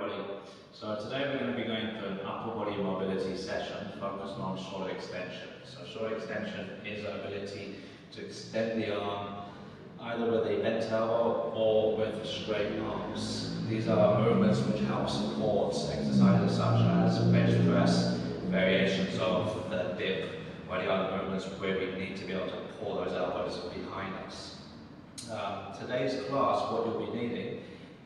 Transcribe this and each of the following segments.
everybody. So today we're going to be going through an upper body mobility session focused on shoulder extension. So shoulder extension is the ability to extend the arm either with a bent elbow or with straight arms. These are movements which help support exercises such as bench press, variations of the dip, or the other movements where we need to be able to pull those elbows behind us. Today's class, what you'll be needing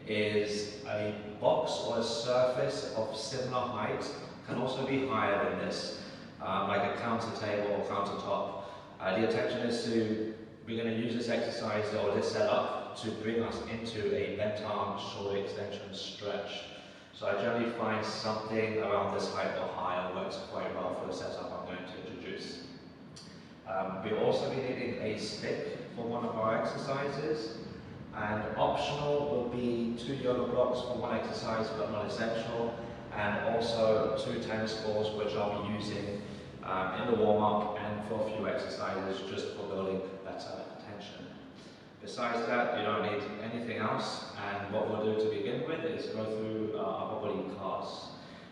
is a box or a surface of similar height, can also be higher than this, like a counter table or countertop. The intention is we're going to use this exercise or this setup to bring us into a bent arm shoulder extension stretch. So I generally find something around this height or higher works quite well for the setup I'm going to introduce. We'll also be needing a stick for one of our exercises, and optional will be 2 yoga blocks for one exercise but not essential, and also 2 tennis balls which I'll be using in the warm-up and for a few exercises just for building better tension. Besides that, you don't need anything else, and what we'll do to begin with is go through upper body CARs.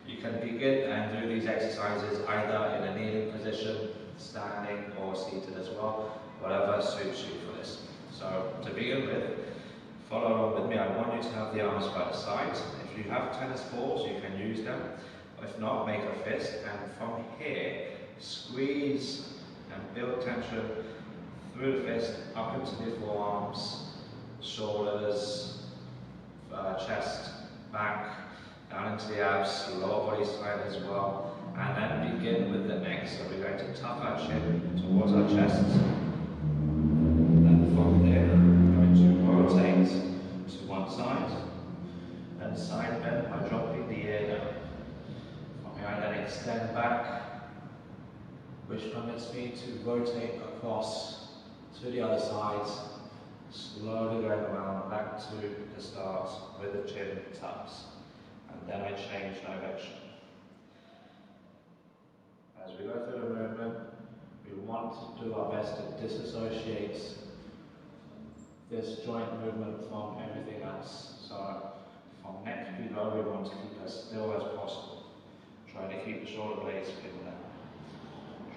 You can begin and do these exercises either in a kneeling position, standing or seated as well, whatever suits you for this. So to begin with, follow along with me. I want you to have the arms by the sides. If you have tennis balls, you can use them. If not, make a fist, and from here, squeeze and build tension through the fist, up into the forearms, shoulders, chest, back, down into the abs, lower body side as well, and then begin with the neck. So we're going to tuck our chin towards our chest, and from there, we're going to rotate to one side, and side bend by dropping the ear down. From here, I then extend back, which permits me to rotate across to the other side, slowly going around back to the start with the chin tucked, and then I change direction. As we go through the movement, we want to do our best to disassociate this joint movement from everything else. So from neck below, we want to keep as still as possible. Try to keep the shoulder blades pinned down.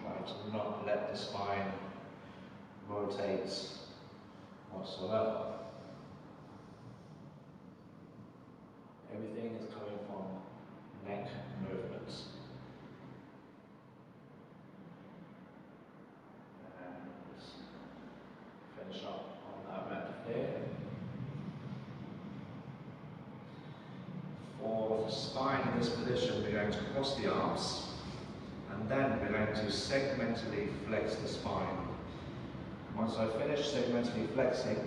Try to not let the spine rotate whatsoever. Everything is coming from neck movements. And finish up on that method there. For the spine in this position, we're going to cross the arms, and then we're going to segmentally flex the spine. Once I finish segmentally flexing,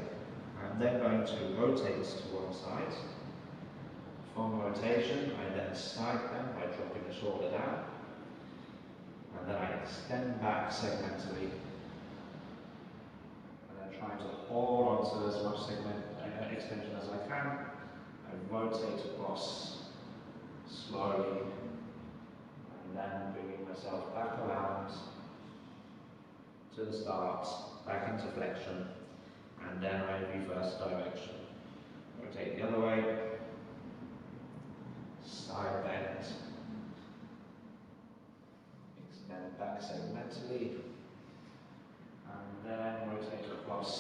I'm then going to rotate to one side. From rotation, I then side bend by dropping the shoulder down, and then I extend back segmentally, and then trying to hold onto as much extension as I can, and rotate across slowly, and then bringing myself back around to the start, back into flexion, and then I reverse direction. Rotate the other way, side bend, extend back segmentally, and then rotate across,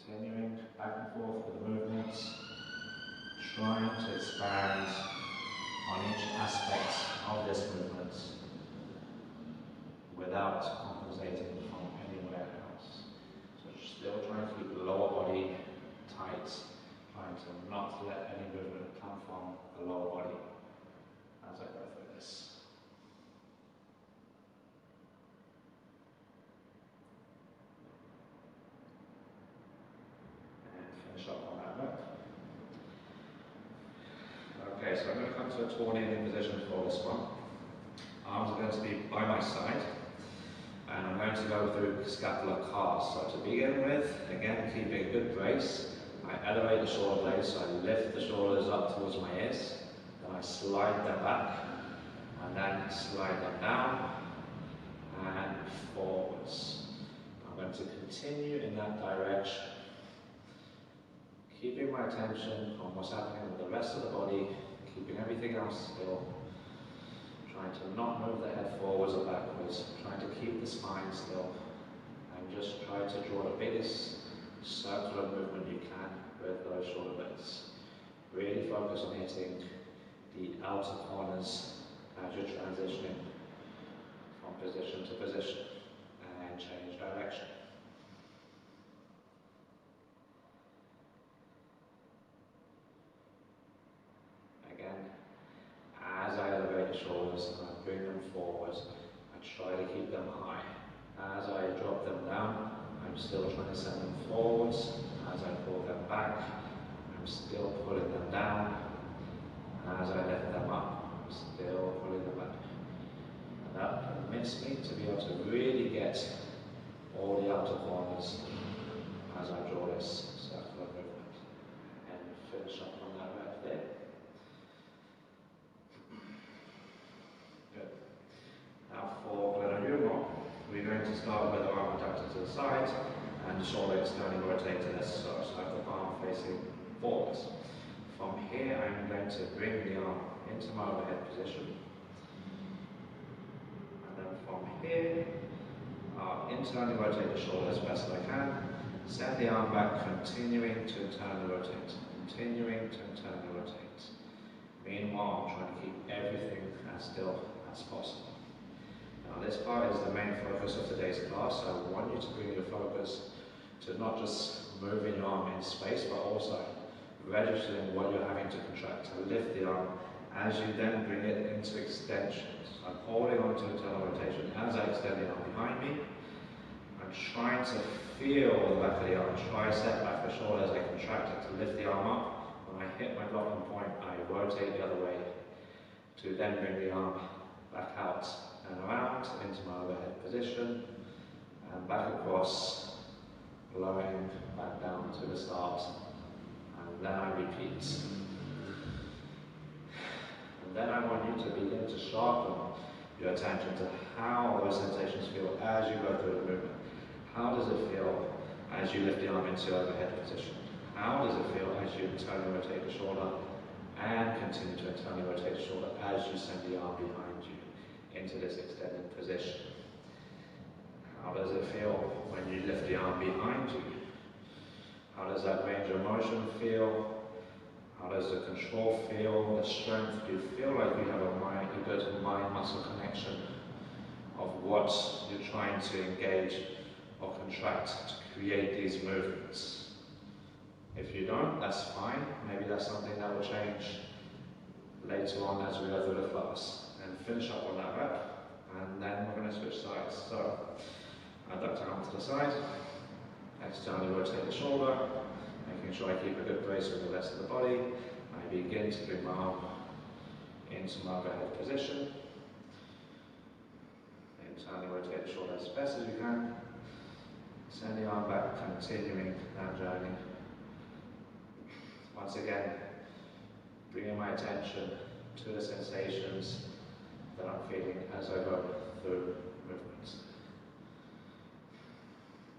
continuing back and forth with the movements, trying to expand on each aspect of this movement without compensating from anywhere else. So still trying to keep the lower body tight, trying to not let any movement come from the lower body as I go through this. And finish up on that note. Okay, so I'm going to come to a tall kneeling position for this one. Arms are going to be by my side, and I'm going to go through scapular CARs. So to begin with, again keeping a good brace, I elevate the shoulder blades, so I lift the shoulders up towards my ears, then I slide them back, and then slide them down, and forwards. I'm going to continue in that direction, keeping my attention on what's happening with the rest of the body, keeping everything else still, trying to not move the head forwards or backwards, trying to keep the spine still, and just try to draw the biggest circular movement you can with those shoulder blades. Really focus on hitting the outer corners as you're transitioning from position to position and change direction. Again, as I elevate the shoulders and I bring them forward, I try to keep them high. As I drop them down, I'm still trying to send them forwards. As I pull them back, I'm still pulling them down. As I lift them up, I'm still pulling them back. And that permits me to be able to really get all the outer corners as I draw this circular movement. And finish up on that rep there. Good. Now for glenohumeral, we're going to start with the arm adductor to the side and the shoulder externally rotated as so I have the palm facing forwards. From here, I'm going to bring the arm into my overhead position. And then from here, I'll internally rotate the shoulder as best as I can. Send the arm back, continuing to internally rotate. Continuing to internally rotate. Meanwhile, I'm trying to keep everything as still as possible. Now this part is the main focus of today's class, so I want you to bring your focus to not just moving your arm in space, but also registering what you're having to contract, to lift the arm as you then bring it into extension. So I'm holding on to internal rotation as I extend the arm behind me. I'm trying to feel the back of the arm, tricep back the shoulder as I contract it to lift the arm up. When I hit my blocking point, I rotate the other way to then bring the arm back out and around into my overhead position and back across, blowing back down to the start, and then I repeat. And then I want you to begin to sharpen your attention to how those sensations feel as you go through the movement. How does it feel as you lift the arm into overhead position? How does it feel as you internally rotate the shoulder and continue to internally rotate the shoulder as you send the arm behind you into this extended position? How does it feel when you lift the arm behind you? How does that range of motion feel? How does the control feel? The strength? Do you feel like you have a good mind-muscle connection of what you're trying to engage or contract to create these movements? If you don't, that's fine. Maybe that's something that will change later on as we go through the class. And finish up on that rep, and then we're going to switch sides. So, adductor arm to the side, externally rotate the shoulder, making sure I keep a good brace with the rest of the body. I begin to bring my arm into my overhead position. Internally rotate the shoulder as best as you can. Send the arm back, continuing that journey. Once again, bringing my attention to the sensations that I'm feeling as I go through movements.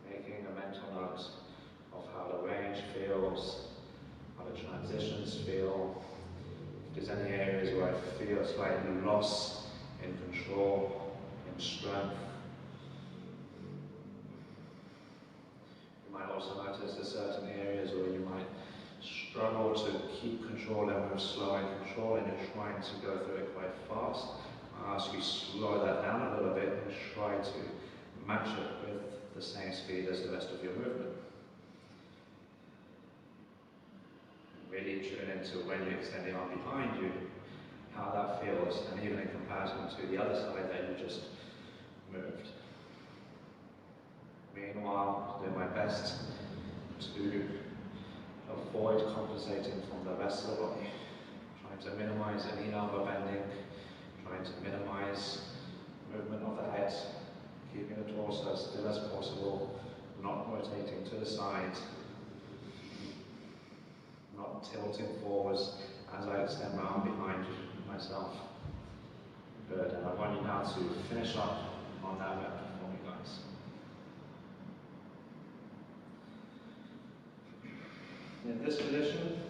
Making a mental note of how the range feels, how the transitions feel. If there's any areas where I feel slightly lost in control, in strength. You might also notice there's certain areas where you might struggle to keep control and move slow in control and you're trying to go through it quite fast. I ask you slow that down a little bit and try to match it with the same speed as the rest of your movement. Really tune into when you extend the arm behind you, how that feels, and even in comparison to the other side that you just moved. Meanwhile, doing my best to avoid compensating from the rest of the body. Trying to minimize any elbow bending, trying to minimize movement of the head, keeping the torso as still as possible, not rotating to the side, not tilting forwards as I extend my arm behind myself. Good, and I want you now to finish up on that rep for me, guys. In this position,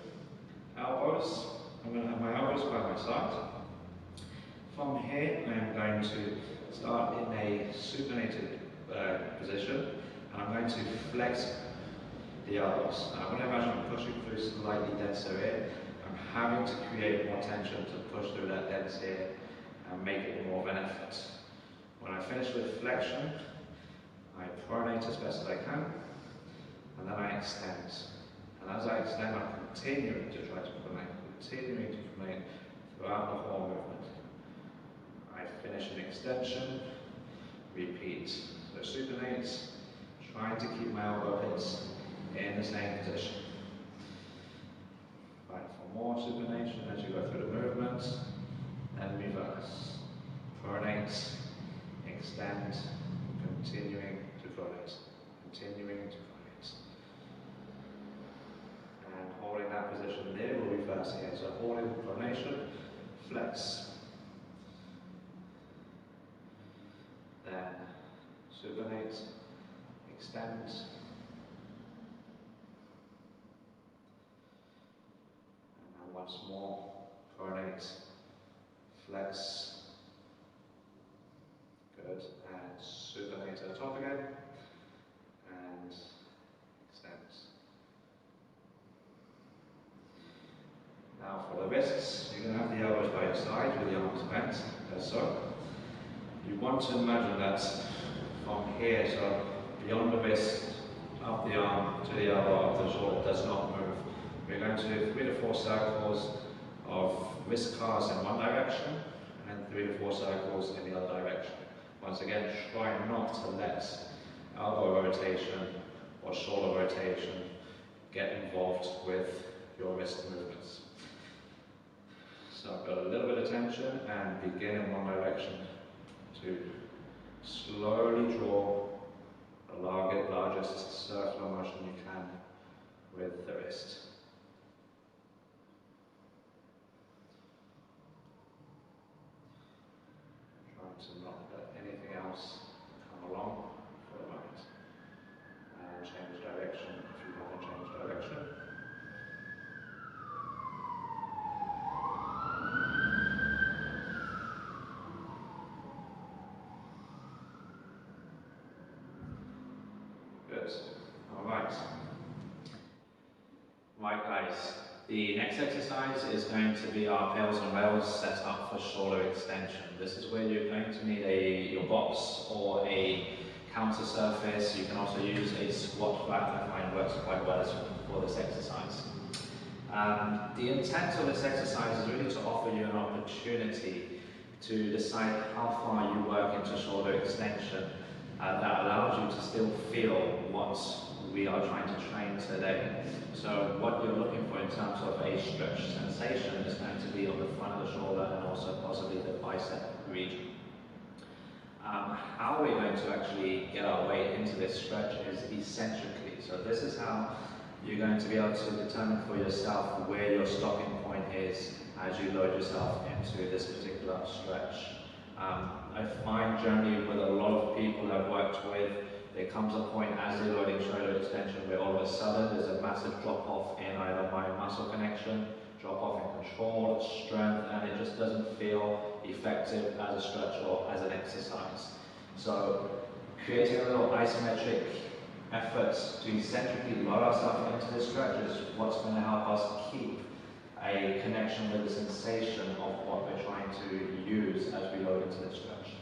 elbows, I'm going to have my elbows by my side. From here, I am going to start in a supinated position, and I'm going to flex the elbows. And I want to imagine I'm pushing through slightly denser air. I'm having to create more tension to push through that dense air and make it more of an effort. When I finish with flexion, I pronate as best as I can, and then I extend. And as I extend, I'm continuing to try to pronate, continuing to pronate throughout the whole movement. I finish an extension, repeat. So supinate, trying to keep my elbow pits in the same position. Right, for more supination as you go through the movement, and reverse. Pronate, extend, continuing to pronate, continuing to pronate. And holding that position there, we'll reverse here. So holding pronation, flex. Then supinate, extend. And now once more, pronate, flex. Good. And supinate to the top again. And extend. Now for the wrists, you're going to have the elbows by your side with the arms bent, as so. You want to imagine that from here, so beyond the wrist, up the arm to the elbow, up the shoulder, does not move. We're going to do 3 to 4 circles of wrist cars in one direction and 3 to 4 circles in the other direction. Once again, try not to let elbow rotation or shoulder rotation get involved with your wrist movements. So I've got a little bit of tension and begin in one direction to slowly draw the largest circular motion you can with the wrist. Trying to not let anything else come along for the moment. And change direction if you want to change direction. Good. Alright. Right guys, the next exercise is going to be our PAILs and rails set up for shoulder extension. This is where you're going to need your box or a counter surface. You can also use a squat rack. I find works quite well for this exercise. The intent of this exercise is really to offer you an opportunity to decide how far you work into shoulder extension. That allows you to still feel what we are trying to train today. So what you're looking for in terms of a stretch sensation is going to be on the front of the shoulder and also possibly the bicep region. How we're going to actually get our way into this stretch is eccentrically. So this is how you're going to be able to determine for yourself where your stopping point is as you load yourself into this particular stretch. I find generally with a lot of people I've worked with, there comes a point as they're loading shoulder extension where all of a sudden there's a massive drop off in either mind-muscle connection, drop off in control, strength, and it just doesn't feel effective as a stretch or as an exercise. So creating a little isometric effort to eccentrically load ourselves into this stretch is what's going to help us keep a connection with the sensation of what we're trying to use as we load into this stretch.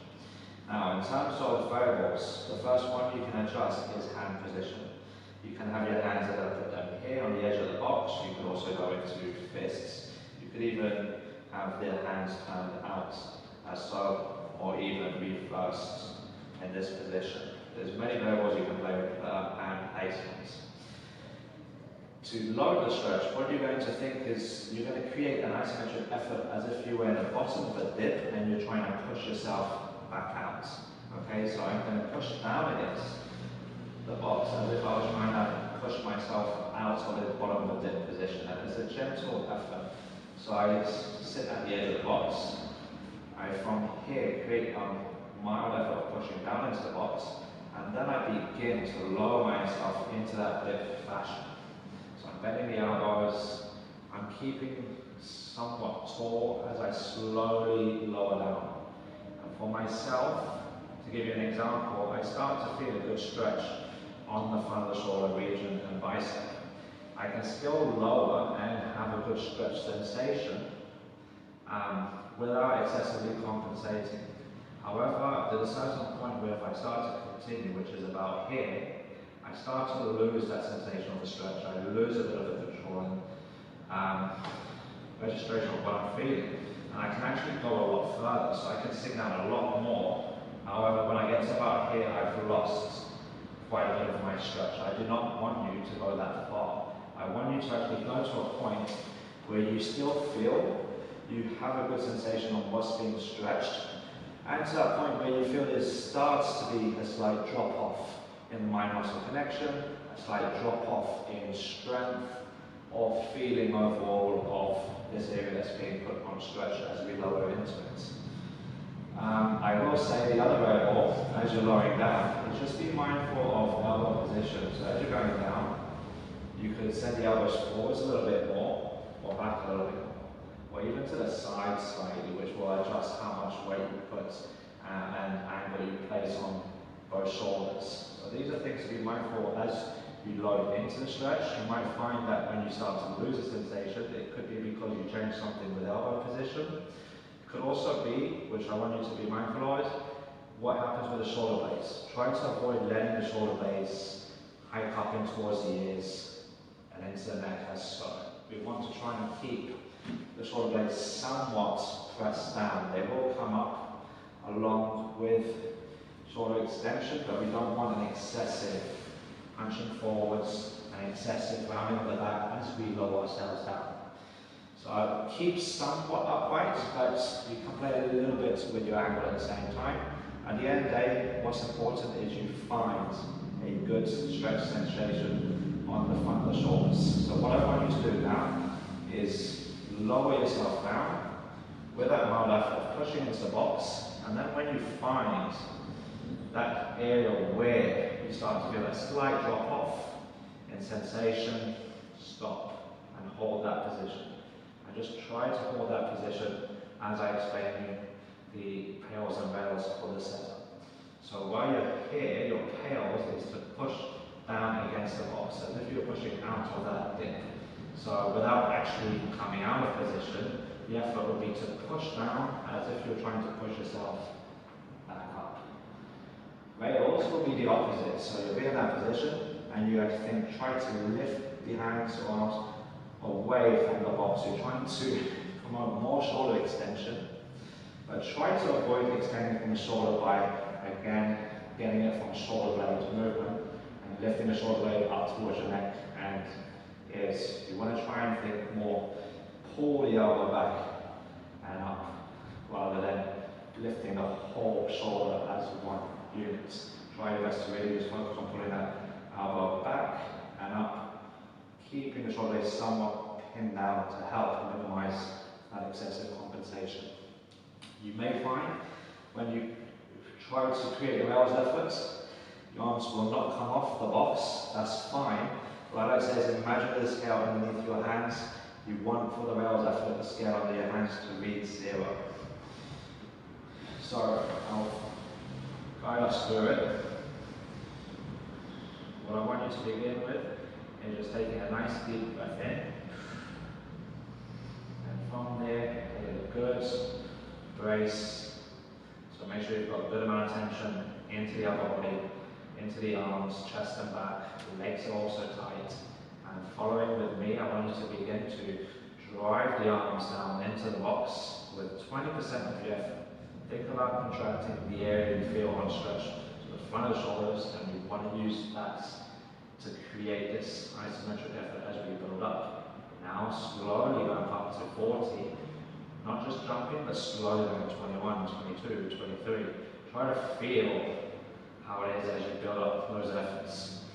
Now, in terms of variables, the first one you can adjust is hand position. You can have your hands that are put down here on the edge of the box. You could also go into fists. You could even have their hands turned out as so, or even reversed in this position. There's many variables you can play with hand placements. To load the stretch, what you're going to think is you're going to create an isometric effort as if you were in the bottom of a dip and you're trying to push yourself back out. Okay, so I'm going to push down against the box as if I was trying to push myself out of the bottom of the dip position. And it's a gentle effort. So I sit at the edge of the box. I from here create a mild effort of pushing down into the box, and then I begin to lower myself into that dip fashion. So I'm bending the elbows. I'm keeping somewhat tall as I slowly lower down. And for myself, to give you an example, I start to feel a good stretch on the front of the shoulder region and bicep. I can still lower and have a good stretch sensation without excessively compensating. However, there's a certain point where if I start to continue, which is about here, I start to lose that sensation of the stretch. I lose a bit of the control and registration of what I'm feeling. And I can actually go a lot further, so I can sink down a lot more. However, when I get to about here, I've lost quite a bit of my stretch. I do not want you to go that far. I want you to actually go to a point where you still feel you have a good sensation on what's being stretched, and to that point where you feel there starts to be a slight drop off in the mind-muscle connection, a slight drop off in strength or feeling overall of this area that's being put on stretch as we lower into it. I will say the other variable, as you're lowering down, is just be mindful of elbow position. So as you're going down, you could send the elbows forwards a little bit more, or back a little bit more, or even to the side slightly, which will adjust how much weight you put and angle you place on both shoulders. So these are things to be mindful as you load into the stretch. You might find that when you start to lose a sensation, it could be because you change something with elbow position. It could also be, which I want you to be mindful of, what happens with the shoulder blades. Try to avoid letting the shoulder blades hike up in towards the ears and into the neck as so. We want to try and keep the shoulder blades somewhat pressed down. They will come up along with shoulder extension, but we don't want an excessive punching forwards and excessive rounding of the back as we lower ourselves down. So keep somewhat upright, but you can play a little bit with your angle at the same time. At the end of the day, what's important is you find a good stretch sensation on the front of the shoulders. So what I want you to do now is lower yourself down with that mild effort of pushing into the box, and then when you find that area where you start to feel a slight drop off in sensation, stop and hold that position. And just try to hold that position as I explain you the PAILs and rails for the setup. So while you're here, your PAILs is to push down against the box as if you're pushing out of that dip. So without actually coming out of position, the effort would be to push down as if you're trying to push yourself back up. Rails will be the opposite. So you'll be in that position and you try to lift the hands or arms away from the box. You're trying to promote more shoulder extension, but try to avoid extending from the shoulder by, again, getting it from shoulder blade movement and lifting the shoulder blade up towards your neck and ears. You want to try and think more, pull the elbow back and up, rather than lifting the whole shoulder as one unit. Try your best to really just focus on pulling that elbow back and up, keeping the shoulder blade somewhat pinned down to help minimize that excessive compensation. You may find when you try to create a rails effort, your arms will not come off the box. That's fine. What I like to say is imagine the scale underneath your hands. You want for the rails effort, the scale under your hands to read 0. So I'll guide us through it. What I want you to begin with is just taking a nice deep breath in. And from there, take a good brace. So make sure you've got a good amount of tension into the upper body, into the arms, chest and back. The legs are also tight. And following with me, I want you to begin to drive the arms down into the box with 20% of your effort. Think about contracting the area you feel on stretch to the front of the shoulders, and we want to use that to create this isometric effort as we build up. Now slowly ramp up to 40, not just jumping, but slowly going to 21, 22, 23. Try to feel how it is as you build up those efforts.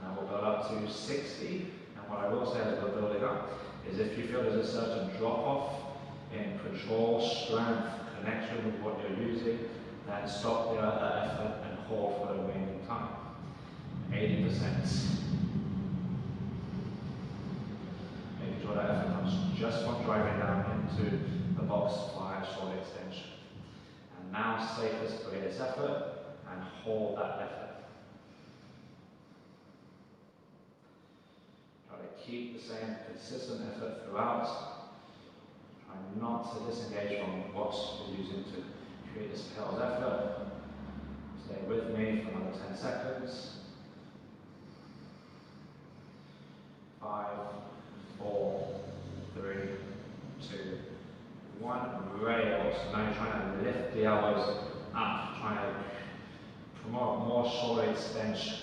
Now we'll build up to 60, and what I will say as we're building up is if you feel there's a certain drop off in control, strength, connection with what you're using, then stop there at that effort and hold for the remaining time. 80%. just from driving down into the box via shoulder extension. And now safest greatest effort, and hold that effort. Try to keep the same consistent effort throughout. Try not to disengage from what you're using to create this PAILs effort. Stay with me for another 10 seconds. 5, 4, 3, 2, 1. Rail. So now you're trying to lift the elbows up, trying to promote more shoulder extension.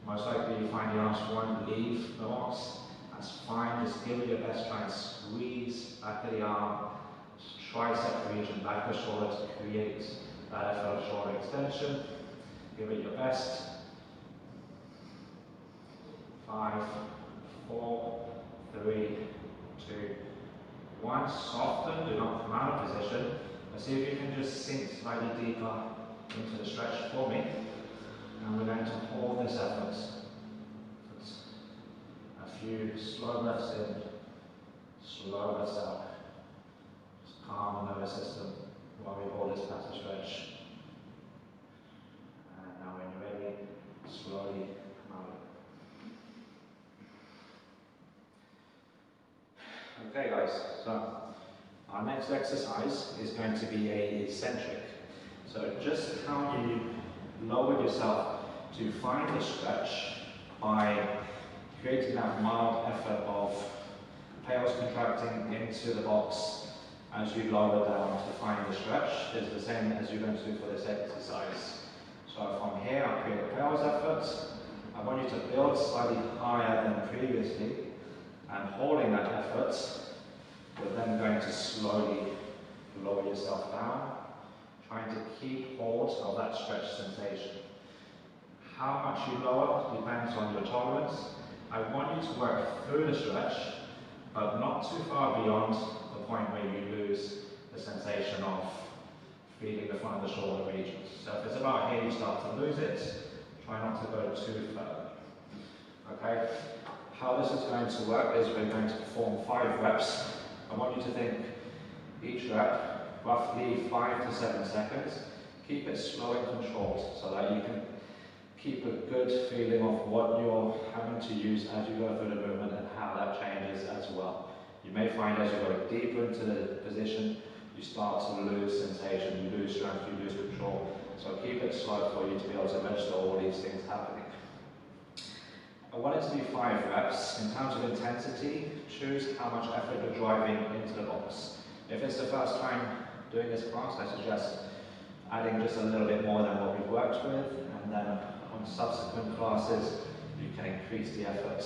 Most likely you find the arms won't leave the box. That's fine. Just give it your best. Try and squeeze back of the arm, tricep region, back of shoulder to create that effort of shoulder extension. Give it your best. 5, 4, 3, 2, 1. Soften, do not come out of position. Let's see if you can just sink slightly deeper into the stretch for me. And we're going to hold this effort. A few slow breaths in, slow breaths out. Just calm the nervous system while we hold this passive stretch. And now when you're ready, slowly come out. Okay guys, so our next exercise is going to be a eccentric. So just how you lower yourself to find the stretch by creating that mild effort of PAILs contracting into the box as you lower down to find the stretch is the same as you're going to do for this exercise. So from here I create a PAILs effort. I want you to build slightly higher than previously, and holding that effort, you're then going to slowly lower yourself down, trying to keep hold of that stretch sensation. How much you lower depends on your tolerance. I want you to work through the stretch, but not too far beyond the point where you lose the sensation of feeling the front of the shoulder regions. So if it's about here you start to lose it, try not to go too further. Okay? How this is going to work is we're going to perform 5 reps. I want you to think each rep roughly 5 to 7 seconds. Keep it slow and controlled so that you can keep a good feeling of what you're having to use as you go through the movement and how that changes as well. You may find as you go deeper into the position, you start to lose sensation, you lose strength, you lose control. So keep it slow for you to be able to register all these things happening. I want it to be 5 reps. In terms of intensity, choose how much effort you're driving into the box. If it's the first time doing this class, I suggest adding just a little bit more than what we've worked with, and then on subsequent classes, you can increase the effort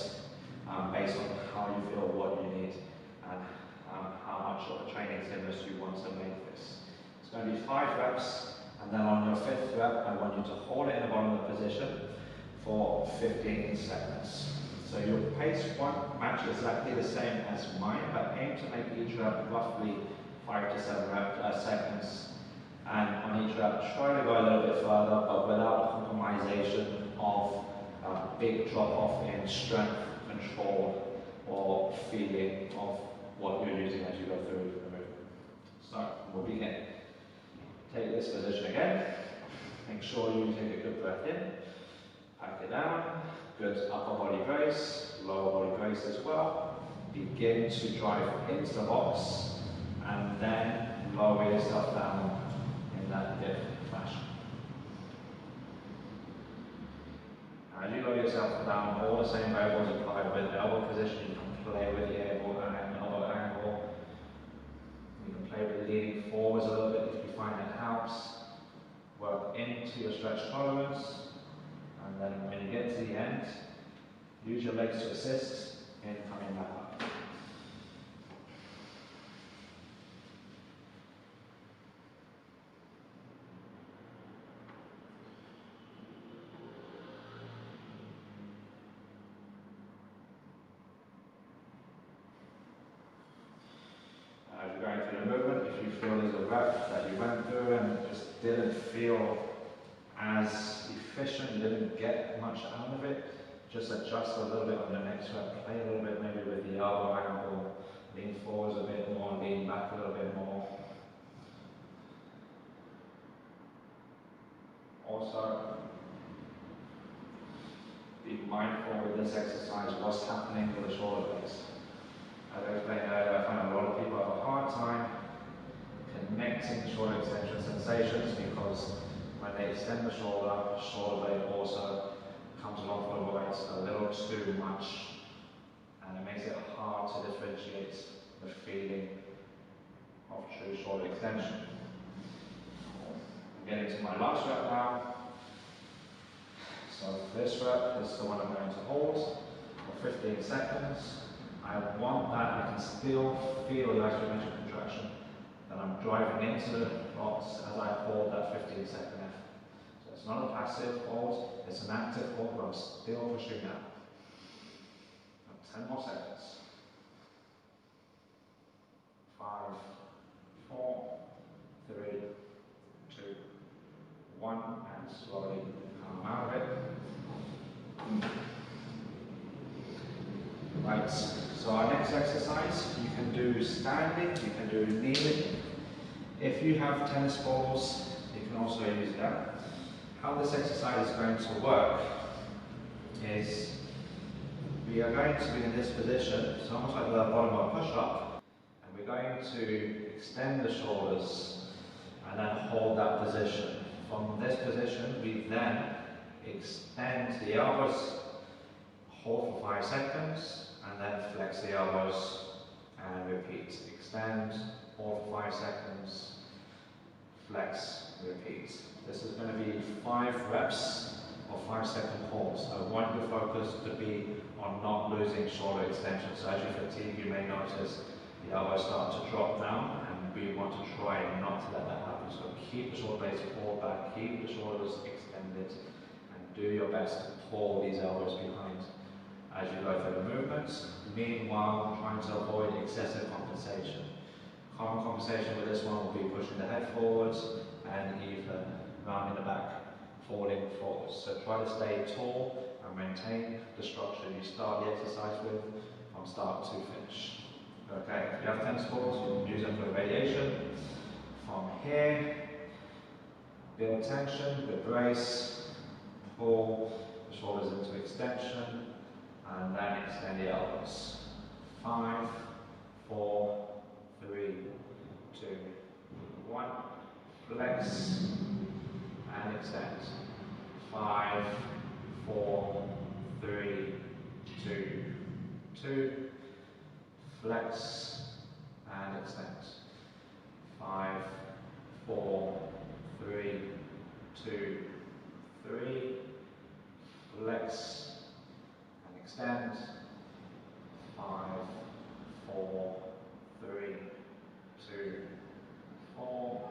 based on how you feel, what you need, and how much of a training stimulus you want to make this. It's going to be 5 reps, and then on your 5th rep, I want you to hold it in the bottom of the position for 15 seconds. So your pace won't match exactly the same as mine, but aim to make each rep roughly 5 to 7 seconds. And on each rep, try to go a little bit further, but without compromisation of a big drop off in strength, control, or feeling of what you're using as you go through the movement. So we'll begin. Take this position again. Make sure you take a good breath in. Pack it down. Good upper body brace, lower body brace as well. Begin to drive into the box and then lower yourself down in that dip fashion. As you lower yourself down, all the same variables apply with elbow position. You can play with the elbow angle. You can play with leaning forwards a little bit if you find that helps. Work into your stretch tolerance. And then when you get to the end, use your legs to assist in coming back up. As you're going through the movement, if you feel there's a rep that you went through and just didn't feel as efficient, you didn't get much out of it, just adjust a little bit on the next rep, play a little bit maybe with the elbow angle, Lean forwards a bit more, lean back a little bit more. Also, be mindful with this exercise what's happening with the shoulder blades. As I explained earlier, I find a lot of people have a hard time connecting shoulder extension sensations because when they extend the shoulder blade also comes along for the right a little too much, and it makes it hard to differentiate the feeling of true shoulder extension. I'm getting to my last rep now. So this rep is the one I'm going to hold for 15 seconds. I want that I can still feel the isometric contraction that I'm driving into the box as I hold that 15-second effort. So it's not a passive hold, it's an active hold, but I'm still pushing down. 10 more seconds. 5, 4, 3, 2, 1, and slowly come out of it. Right, so our next exercise, you can do standing, you can do kneeling. If you have tennis balls, you can also use that. How this exercise is going to work is we are going to be in this position, it's almost like the bottom of a push-up, and we're going to extend the shoulders and then hold that position. From this position, we then extend the elbows, hold for 5 seconds, and then flex the elbows and repeat. Extend, hold for 5 seconds, flex, repeat. This is going to be 5 reps of 5-second holds. I want your focus to be on not losing shoulder extension. So as you fatigue, you may notice the elbows start to drop down, and we want to try not to let that happen. So keep the shoulder blades pulled back, keep the shoulders extended, and do your best to pull these elbows behind as you go through the movements. Meanwhile, trying to avoid excessive compensation. Common compensation with this one will be pushing the head forwards and even rounding the back, falling forwards. So try to stay tall and maintain the structure you start the exercise with from start to finish. Okay, if you have tennis balls, you can use them for radiation. From here, build tension, good brace, pull the shoulders into extension, and then extend the elbows. 5, 4, 3, 2, 1. Flex and extend. 5, 4, 3, 2, 2. Flex and extend. 5, 4, 3, 2, 3. Flex and extend. 5, 4, 3, 2, 4.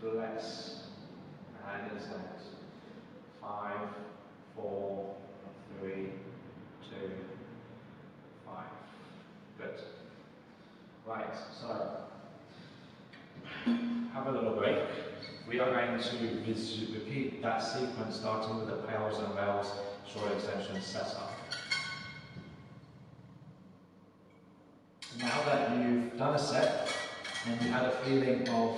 Flex and extend. 5, 4, 3, 2, 5. Good. Right, so have a little break. We are going to repeat that sequence starting with the PAILs and rails shoulder extension setup. Now that you've done a set and you had a feeling of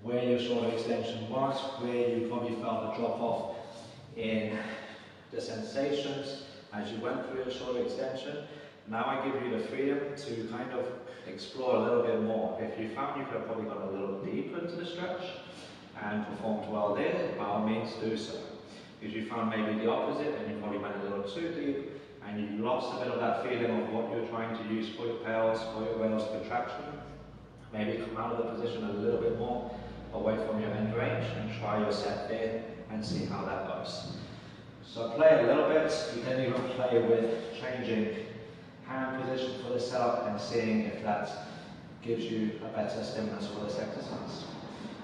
where your shoulder extension was, where you probably felt a drop off in the sensations as you went through your shoulder extension, now I give you the freedom to kind of explore a little bit more. If you found you could have probably gone a little deeper into the stretch and performed well there, by all means do so. If you found maybe the opposite and you probably went a little too deep and you lost a bit of that feeling of what you're trying to use for your PAILs, for your rails contraction, maybe come out of the position a little bit more away from your end range and try your set there and see how that goes. So play a little bit, you can even play with changing hand position for the setup and seeing if that gives you a better stimulus for this exercise.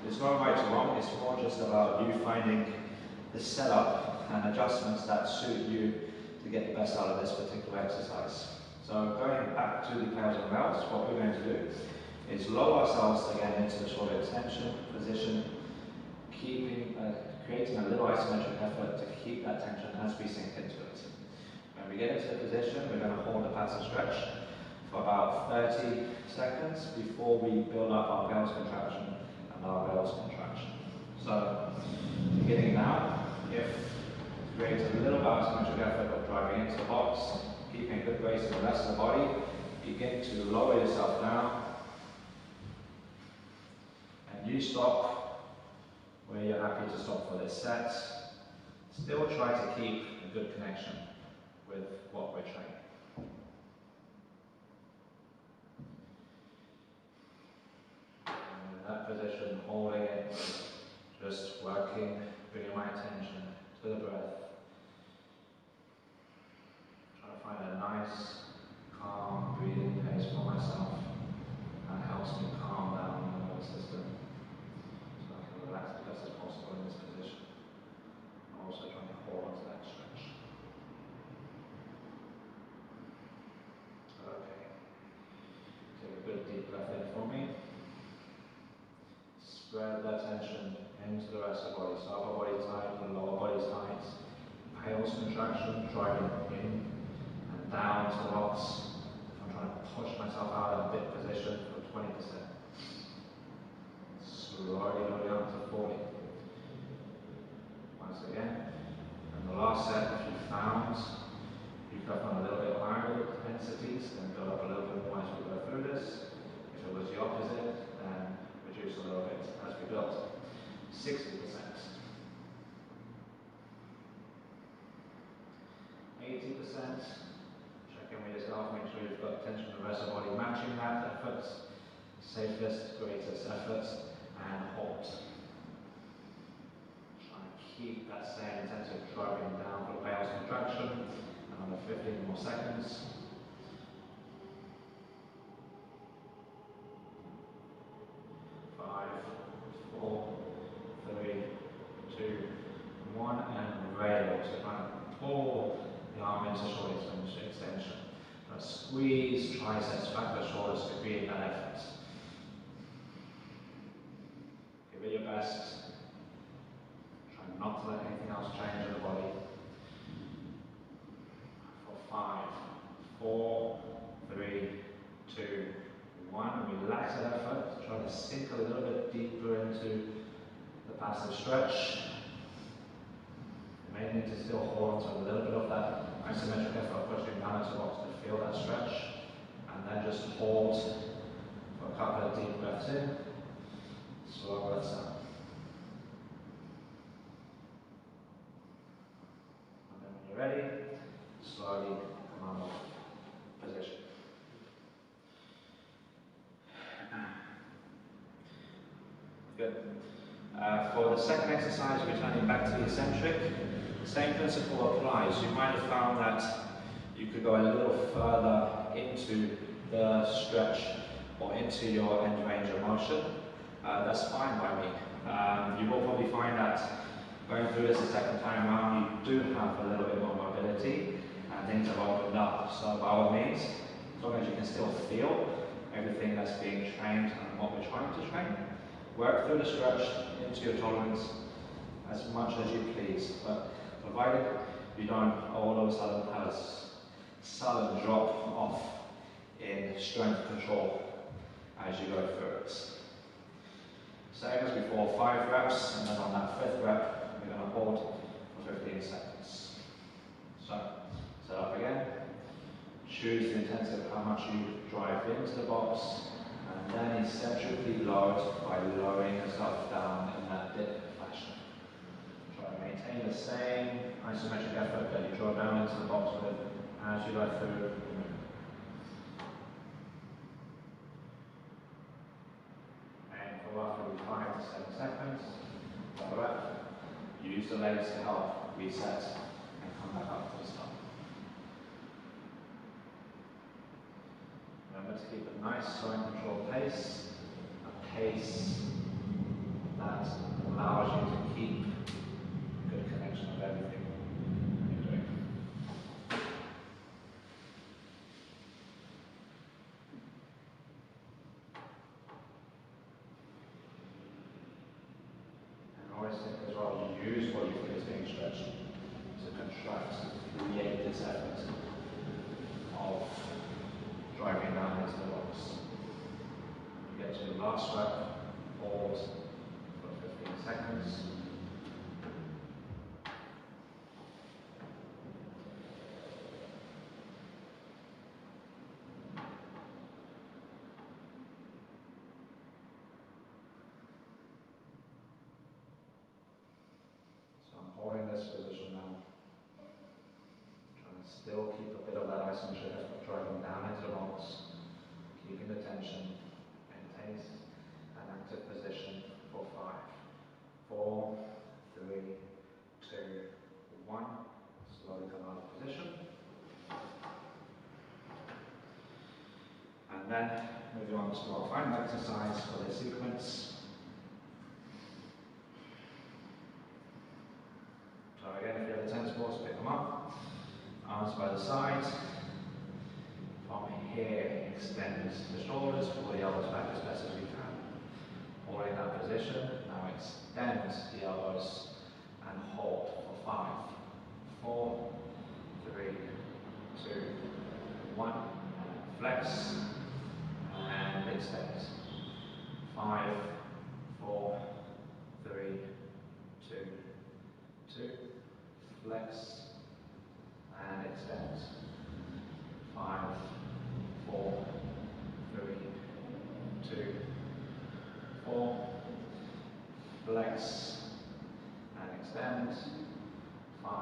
It's not right or wrong, it's more just about you finding the setup and adjustments that suit you to get the best out of this particular exercise. So going back to the PAILs and rails, what we're going to do is lower ourselves again into the shoulder extension position, creating a little isometric effort to keep that tension as we sink into it. When we get into the position, we're going to hold the passive stretch for about 30 seconds before we build up our PAILs contraction and our PAILs contraction. So, beginning now, if you create a little asymmetric effort of driving into the box, keeping a good weight in the rest of the body, begin to lower yourself down, and you stop where you're happy to stop for this set. Still try to keep a good connection with what we're training. And in that position, holding it, just working, bringing my attention to the breath. Try to find a nice, calm breathing pace for myself. That helps me calm down the nervous system so I can relax as best as possible in this position. I'm also trying to hold on to that stretch. Okay. Take a good deep breath in for me. Spread that tension into the rest of the body. So upper body tight, the lower body tight. PAILs contraction, driving in and down to the box. I'm trying to push myself out of bit position for 20%. Slowly going up to 40. Once again. And the last set, if you found you could have gone a little bit higher with intensities, then build up a little bit more as we go through this. If it was the opposite, then reduce a little bit as we build. 60%. 80%. Check in with yourself, make sure you've got tension in the rest of the body matching that effort. Safest, greatest effort, and hold. Try and keep that same intensity driving down for PAILs contraction. Another 15 more seconds. 5, 4, 3, 2, 1, and rail. So try and pull the arm into shoulder extension. Squeeze triceps back the shoulders to create that effort. Give it your best. Try not to let anything else change in the body. For 5, 4, 3, 2, 1. Relax that effort. Try to sink a little bit deeper into the passive stretch. You may need to still hold on to a little bit of that isometric effort, pushing down into the box to feel that stretch. And then just hold for a couple of deep breaths in, slow breaths out. And then when you're ready, slowly come out of position. Good. For the second exercise, returning back to the eccentric, same principle applies. You might have found that you could go a little further into the stretch or into your end range of motion. That's fine by me. You will probably find that going through this a second time around, you do have a little bit more mobility and things have opened up. So by all means, as long as you can still feel everything that's being trained and what we're trying to train, work through the stretch into your tolerance as much as you please, but provided you don't all of a sudden have a sudden drop off in strength control as you go through it. Same as before, 5 reps, and then on that 5th rep, we're going to hold for 15 seconds. So, set up again, choose the intensity of how much you drive into the box, and then eccentrically load by lowering yourself down in that dip fashion. Try to maintain the same isometric effort that you draw down into the box with as you go through. And for roughly 5 to 7 seconds, lower up. Use the legs to help reset and come back up to the start. Remember to keep a nice, slow and controlled pace, a pace that allows you to keep good connection of everything you're doing. And always think as well, you use what you feel is being stretched to contract, create this effort of driving down last rep, hold for 15 seconds. So I'm holding this position now. Trying to still keep a bit of that isometric effort driving down into the rocks, keeping the tension, maintain an active position for 5, 4, 3, 2, 1. Slowly come out of position. And then moving on to our final exercise for this sequence. So again, if you have the tennis balls, pick them up. Arms by the side. From here, extend the shoulders, pull the elbows back as best as we can. Holding that position. Now extend the elbows and hold for 5, 4, 3, 2, 1. Flex and extend. 5, 4, 3, 2, 2. Flex and extend. 5, 4, 3, 2, 4. Flex and extend. 5,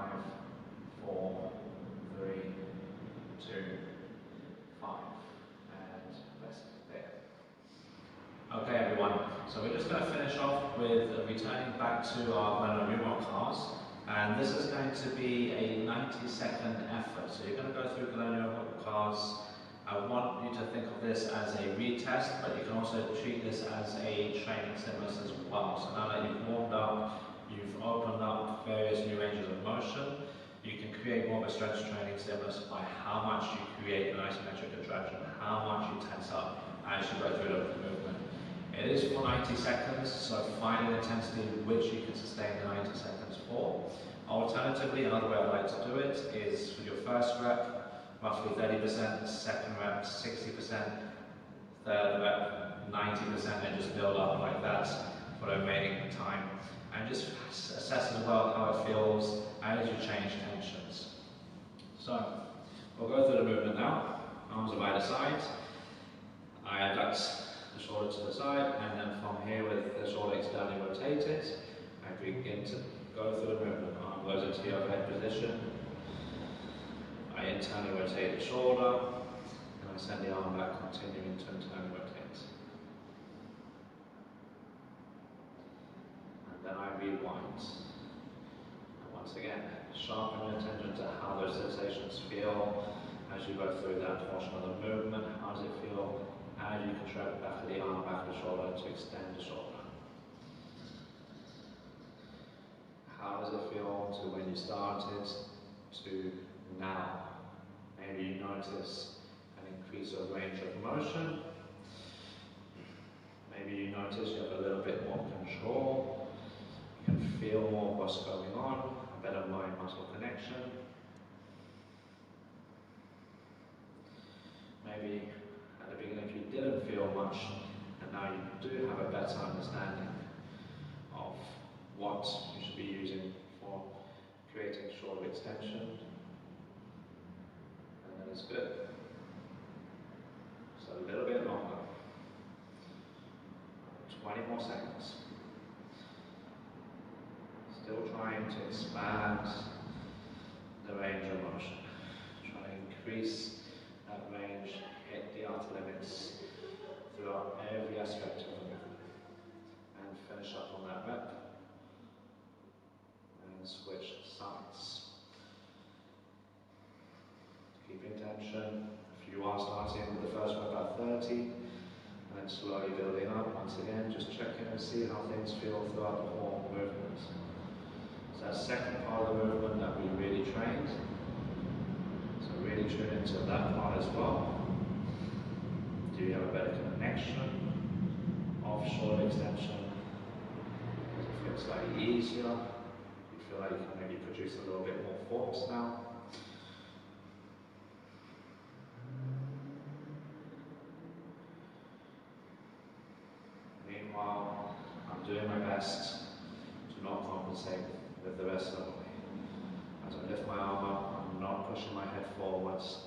4, 3, 2, 5. And rest there. Okay, everyone. So we're just going to finish off with returning back to our glenohumeral CARs. And this is going to be a 90-second effort. So you're going to go through glenohumeral CARs. I want you to think of this as a retest, but you can also treat this as a training stimulus as well. So now that you've warmed up, you've opened up various new ranges of motion, you can create more of a strength training stimulus by how much you create an isometric contraction, how much you tense up as you go through the movement. It is for 90 seconds, so find an intensity which you can sustain the 90 seconds for. Alternatively, another way I like to do it is for your first rep, roughly 30%, second rep, 60%, third rep, 90%, and just build up like that for the remaining time. And just assess as well how it feels as you change tensions. So, we'll go through the movement now. Arms are by the side. I adduct the shoulder to the side, and then from here with the shoulder externally rotated, I begin to go through the movement. Arm goes into the overhead position. I internally rotate the shoulder, and I send the arm back, continuing to internally rotate. And then I rewind. And once again, sharpen your attention to how those sensations feel as you go through that portion of the movement. How does it feel as you contract the back of the arm, back of the shoulder to extend the shoulder? How does it feel to when you started to now? Maybe you notice an increase of range of motion. Maybe you notice you have a little bit more control. You can feel more what's going on, a better mind-muscle connection. Maybe at the beginning you didn't feel much, and now you do have a better understanding of what you should be using for creating shoulder extension. And that is good. So a little bit longer. 20 more seconds. Still trying to expand the range of motion. Try to increase that range, hit the outer limits throughout every aspect of the movement. And finish up on that rep. And switch sides. Keeping tension. If you are starting with the first rep at 30, and then slowly building up, once again, just checking and see how things feel throughout the whole movement. So that second part of the movement that we really trained. So really tune into that part as well. Do you have a better connection of shoulder extension? Does it feel slightly easier? You feel like you can maybe produce a little bit more force now? best to not compensate with the rest of the body. As I lift my arm up, I'm not pushing my head forwards.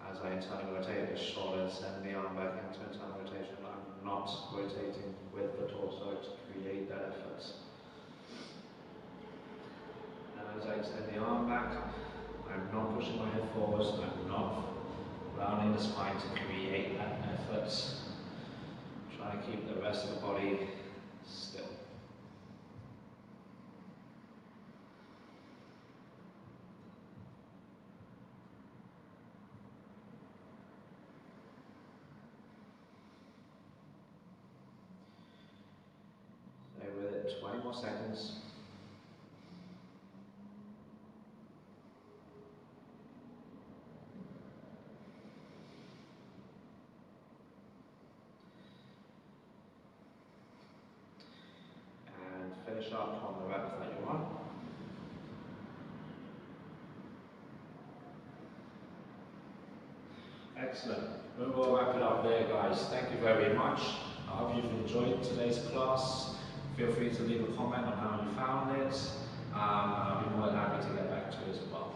As I internally rotate the shoulder and send the arm back into internal rotation, I'm not rotating with the torso to create that effort. And as I extend the arm back, I'm not pushing my head forwards, I'm not rounding the spine to create that effort. Trying to keep the rest of the body still. Stay with it 20 more seconds. Finish up on the rep that you want. Excellent. We will wrap it up there, guys. Thank you very much. I hope you've enjoyed today's class. Feel free to leave a comment on how you found it. I'll be more than happy to get back to it as well.